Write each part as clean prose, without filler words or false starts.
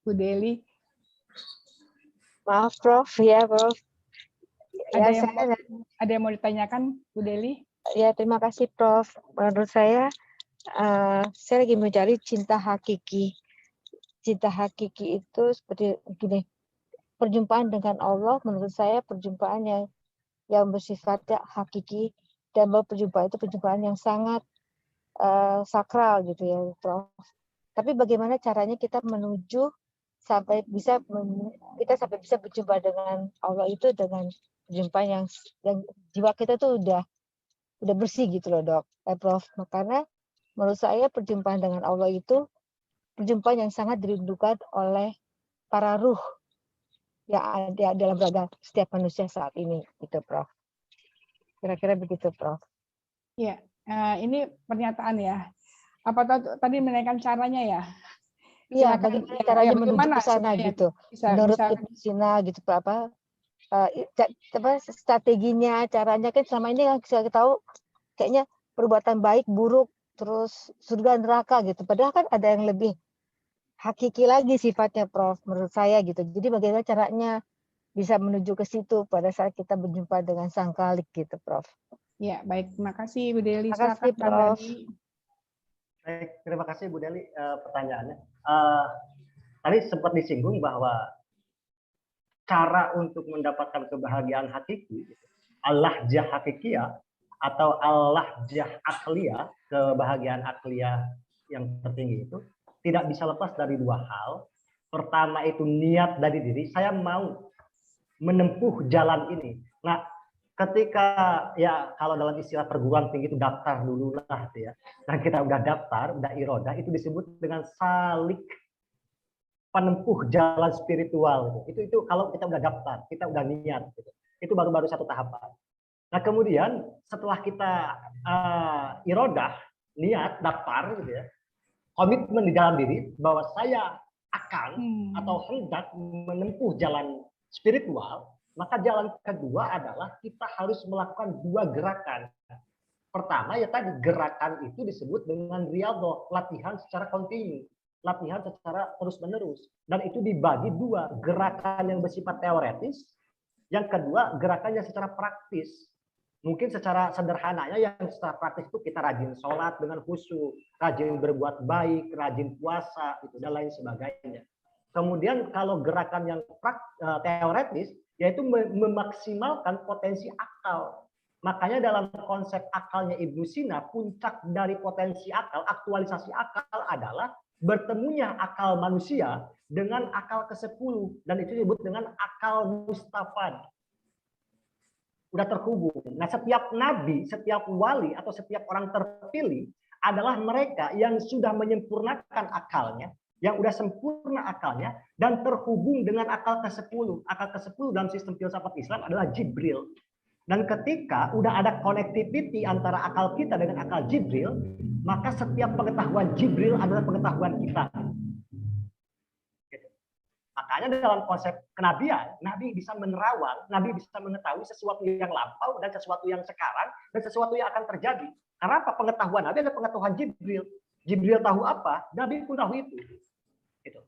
Bu Deli. Maaf, Prof. Ya, Prof. Ya, Ada yang mau ditanyakan, Bu Deli? Ya, terima kasih, Prof. Menurut saya lagi mencari cinta hakiki. Cinta hakiki itu seperti gini, perjumpaan dengan Allah menurut saya perjumpaan yang bersifatnya hakiki, dan perjumpaan itu perjumpaan yang sangat sakral gitu ya, Prof. Tapi bagaimana caranya kita menuju sampai bisa berjumpa dengan Allah itu dengan perjumpaan yang jiwa kita tuh udah bersih gitu loh, Dok, Prof. Karena menurut saya perjumpaan dengan Allah itu perjumpaan yang sangat dirindukan oleh para ruh yang ada dalam raga setiap manusia saat ini, gitu, Prof. Kira-kira begitu, Prof. Ya, ini pernyataan ya. Apa tadi menaikkan caranya ya? Iya, bagaimana caranya menuju ke sana gitu. Menurut Ibnu Sina gitu, apa strateginya, caranya kan selama ini yang saya tahu kayaknya perbuatan baik, buruk, terus surga neraka gitu. Padahal kan ada yang lebih hakiki lagi sifatnya, Prof, menurut saya gitu. Jadi bagaimana caranya bisa menuju ke situ pada saat kita berjumpa dengan Sang Khalik gitu, Prof. Ya, baik. Terima kasih, Bu Deli. Terima kasih, Prof. Baik, terima kasih Bu Deli pertanyaannya. Tadi sempat disinggung bahwa cara untuk mendapatkan kebahagiaan hakiki, Allah jah hakikiyah atau Allah jah akliyah, kebahagiaan akliyah yang tertinggi itu tidak bisa lepas dari dua hal. Pertama itu niat dari diri, saya mau menempuh jalan ini. Nah, ketika ya kalau dalam istilah perguruan tinggi itu daftar dulu lah ya. Dan kita udah daftar, udah irodah, itu disebut dengan salik penempuh jalan spiritual. Itu kalau kita udah daftar, kita udah niat gitu. Itu baru satu tahapan. Nah, kemudian setelah kita irodah, niat, daftar gitu ya. Komitmen di dalam diri bahwa saya akan atau hendak menempuh jalan spiritual, maka jalan kedua adalah kita harus melakukan dua gerakan. Pertama ya tadi gerakan itu disebut dengan riyadhah, latihan secara kontinu, latihan secara terus-menerus, dan itu dibagi dua, gerakan yang bersifat teoretis, yang kedua gerakan yang secara praktis. Mungkin secara sederhananya yang secara praktis itu kita rajin sholat dengan khusyuk, rajin berbuat baik, rajin puasa, itu dan lain sebagainya. Kemudian kalau gerakan yang teoretis, yaitu memaksimalkan potensi akal. Makanya dalam konsep akalnya Ibnu Sina, puncak dari potensi akal, aktualisasi akal adalah bertemunya akal manusia dengan akal ke-10, dan itu disebut dengan akal mustafad. Udah terhubung. Nah, setiap nabi, setiap wali, atau setiap orang terpilih adalah mereka yang sudah menyempurnakan akalnya, yang udah sempurna akalnya, dan terhubung dengan akal ke-10. Akal ke-10 dalam sistem filsafat Islam adalah Jibril. Dan ketika udah ada connectivity antara akal kita dengan akal Jibril, maka setiap pengetahuan Jibril adalah pengetahuan kita. Makanya dalam konsep kenabian, Nabi bisa menerawang, Nabi bisa mengetahui sesuatu yang lampau dan sesuatu yang sekarang dan sesuatu yang akan terjadi. Karena apa? Pengetahuan Nabi adalah pengetahuan Jibril. Jibril tahu apa, Nabi pun tahu itu. Gitu.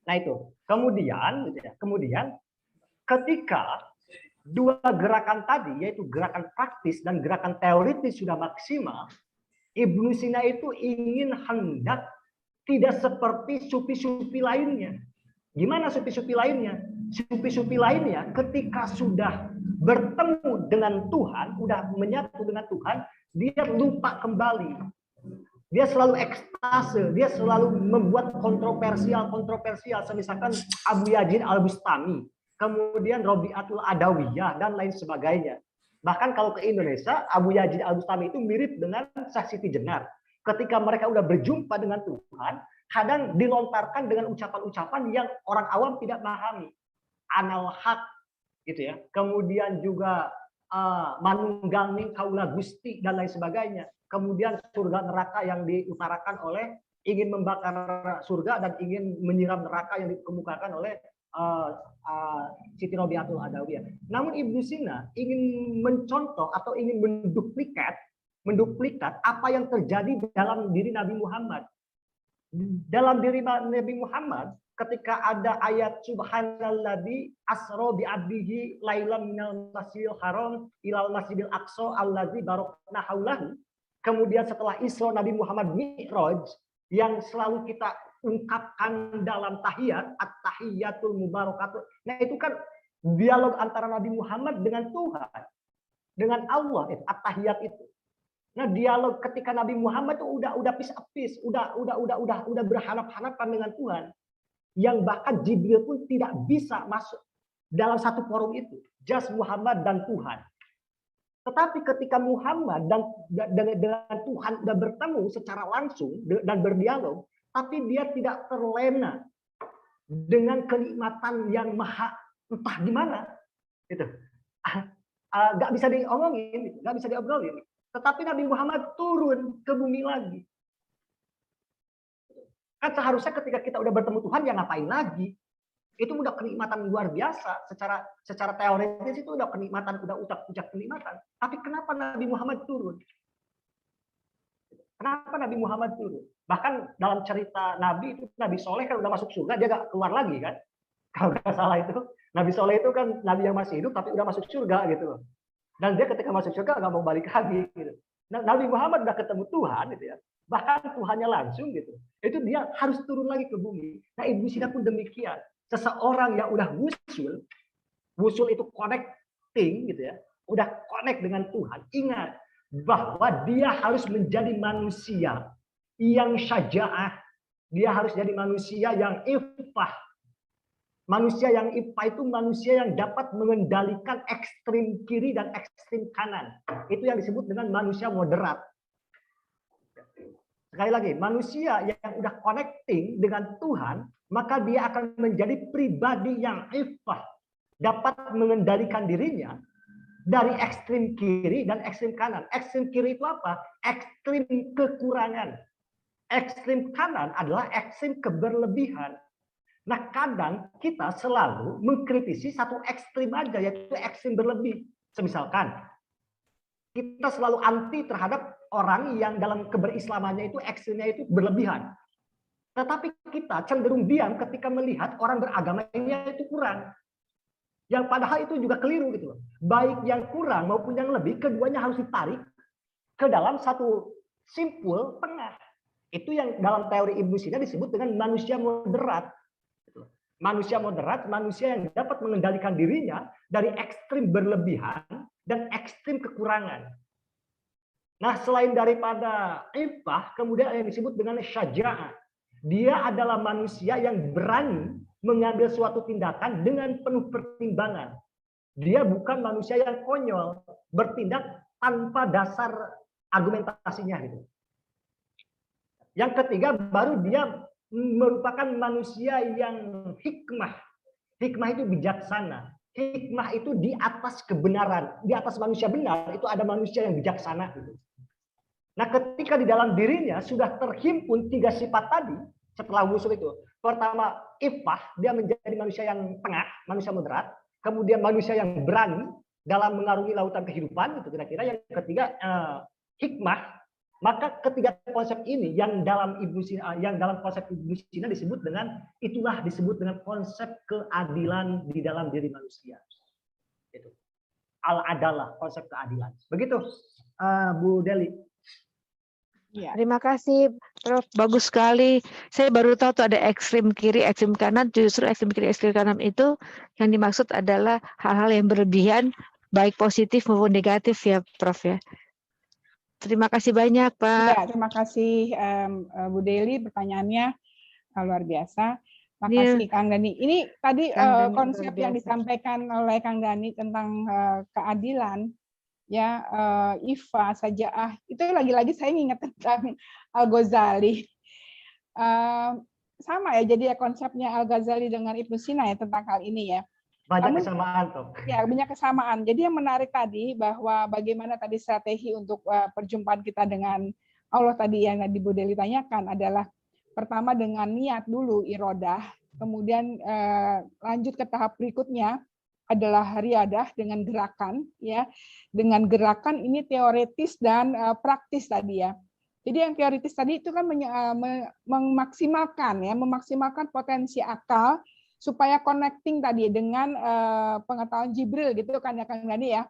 Nah itu. Kemudian ketika dua gerakan tadi, yaitu gerakan praktis dan gerakan teoritis sudah maksimal, Ibnu Sina itu ingin hendak tidak seperti sufi-sufi lainnya. Gimana sufi-sufi lainnya? Sufi-sufi lainnya ketika sudah bertemu dengan Tuhan, udah menyatu dengan Tuhan, dia lupa kembali. Dia selalu ekstase, dia selalu membuat kontroversial. Misalkan Abu Yazid Al-Bustami, kemudian Robi'atul Adawiyah, dan lain sebagainya. Bahkan kalau ke Indonesia, Abu Yazid Al-Bustami itu mirip dengan Syekh Siti Jenar. Ketika mereka udah berjumpa dengan Tuhan, kadang dilontarkan dengan ucapan-ucapan yang orang awam tidak pahami. Anal haq gitu ya. Kemudian juga manunggalning kaula gusti dan lain sebagainya. Kemudian surga neraka yang diutarakan oleh ingin membakar surga dan ingin menyiram neraka yang dikemukakan oleh Siti Robiatul Adawiyah. Namun Ibnu Sina ingin mencontoh atau ingin menduplikat apa yang terjadi dalam diri Nabi Muhammad. Dalam diri Nabi Muhammad, ketika ada ayat subhanalladzi asra bi abdihi lailam minal masjidil haram ilal masjidil aqsa allazi barakna haulahu. Kemudian setelah Isra Nabi Muhammad Mi'raj yang selalu kita ungkapkan dalam tahiyat, at-tahiyatul mubarakatuh. Nah, itu kan dialog antara Nabi Muhammad dengan Tuhan, dengan Allah, at-tahiyat itu. Nah, dialog ketika Nabi Muhammad itu udah piece-piece, udah berharap-harapan dengan Tuhan, yang bahkan Jibril pun tidak bisa masuk dalam satu forum itu, just Muhammad dan Tuhan. Tetapi ketika Muhammad dan dengan Tuhan sudah bertemu secara langsung dan berdialog, tapi dia tidak terlena dengan kenikmatan yang maha entah gimana, gitu. Nggak bisa diomongin, nggak bisa diobrolin. Tetapi Nabi Muhammad turun ke bumi lagi. Kan seharusnya ketika kita udah bertemu Tuhan, ya ngapain lagi? Itu udah kenikmatan luar biasa. Secara teoritis itu udah kenikmatan, udah ucap kenikmatan. Tapi kenapa Nabi Muhammad turun? Kenapa Nabi Muhammad turun? Bahkan dalam cerita Nabi itu, Nabi Soleh kan udah masuk surga, dia gak keluar lagi kan? Kalau nggak salah itu, Nabi Soleh itu kan Nabi yang masih hidup, tapi udah masuk surga gitu loh. Dan dia ketika masuk surga nggak mau balik lagi gitu. Nah, Nabi Muhammad udah ketemu Tuhan gitu ya. Bahkan Tuhannya langsung gitu. Itu dia harus turun lagi ke bumi. Nah, Ibnu Sina pun demikian. Seseorang yang udah wusul itu connecting gitu ya. Udah connect dengan Tuhan. Ingat bahwa dia harus menjadi manusia yang syaja'ah. Dia harus jadi manusia yang iffah. Manusia yang iffah itu manusia yang dapat mengendalikan ekstrim kiri dan ekstrim kanan. Itu yang disebut dengan manusia moderat. Sekali lagi, manusia yang udah connecting dengan Tuhan, maka dia akan menjadi pribadi yang iffah. Dapat mengendalikan dirinya dari ekstrim kiri dan ekstrim kanan. Ekstrim kiri itu apa? Ekstrim kekurangan. Ekstrim kanan adalah ekstrim keberlebihan. Nah, kadang kita selalu mengkritisi satu ekstrim aja, yaitu ekstrim berlebih. Misalkan, kita selalu anti terhadap orang yang dalam keberislamannya itu ekstrimnya itu berlebihan. Tetapi kita cenderung diam ketika melihat orang beragamanya itu kurang. Yang padahal itu juga keliru gitu loh. Baik yang kurang maupun yang lebih, keduanya harus ditarik ke dalam satu simpul tengah. Itu yang dalam teori Ibnu Sina disebut dengan manusia moderat. Manusia moderat, manusia yang dapat mengendalikan dirinya dari ekstrim berlebihan dan ekstrim kekurangan. Nah, selain daripada iffah, kemudian yang disebut dengan syaja'ah. Dia adalah manusia yang berani mengambil suatu tindakan dengan penuh pertimbangan. Dia bukan manusia yang konyol, bertindak tanpa dasar argumentasinya gitu. Yang ketiga, baru dia merupakan manusia yang hikmah. Hikmah itu bijaksana. Hikmah itu di atas kebenaran. Di atas manusia benar, itu ada manusia yang bijaksana. Nah, ketika di dalam dirinya sudah terhimpun tiga sifat tadi, setelah wusul itu. Pertama, iffah, dia menjadi manusia yang tengah, manusia moderat. Kemudian manusia yang berani dalam mengarungi lautan kehidupan, itu kira-kira. Yang ketiga, hikmah. Maka ketiga konsep ini yang dalam konsep Ibnu Sina disebut dengan, itulah disebut dengan konsep keadilan di dalam diri manusia. Itu al-adalah, konsep keadilan. Begitu, Bu Deli. Ya. Terima kasih, Prof. Bagus sekali. Saya baru tahu tuh ada ekstrim kiri, ekstrim kanan. Justru ekstrim kiri, ekstrim kanan itu yang dimaksud adalah hal-hal yang berlebihan, baik positif maupun negatif ya, Prof. Ya. Terima kasih banyak, Pak. Ya, terima kasih Bu Deli, pertanyaannya luar biasa. Makasih Kang Dani. Ini tadi konsep yang disampaikan oleh Kang Dani tentang keadilan, ya, iffah, syaja'ah. Itu lagi-lagi saya ingat tentang Al-Ghazali. Sama ya, jadi ya konsepnya Al-Ghazali dengan Ibnu Sina ya tentang hal ini ya. Banyak kesamaan, Prof. Ya, banyak kesamaan. Jadi yang menarik tadi bahwa bagaimana tadi strategi untuk perjumpaan kita dengan Allah tadi yang tadi Bu Deli tanyakan adalah pertama dengan niat dulu, irodah, kemudian lanjut ke tahap berikutnya adalah riadah dengan gerakan, ya. Dengan gerakan ini teoretis dan praktis tadi ya. Jadi yang teoritis tadi itu kan memaksimalkan potensi akal supaya connecting tadi dengan pengetahuan Jibril gitu kan ya Kang Dani ya.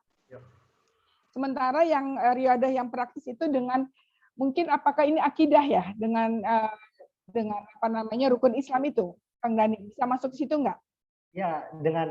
Sementara yang riyadah yang praktis itu dengan mungkin apakah ini akidah ya dengan apa namanya rukun Islam itu, Kang Dani bisa masuk ke situ nggak? Ya, dengan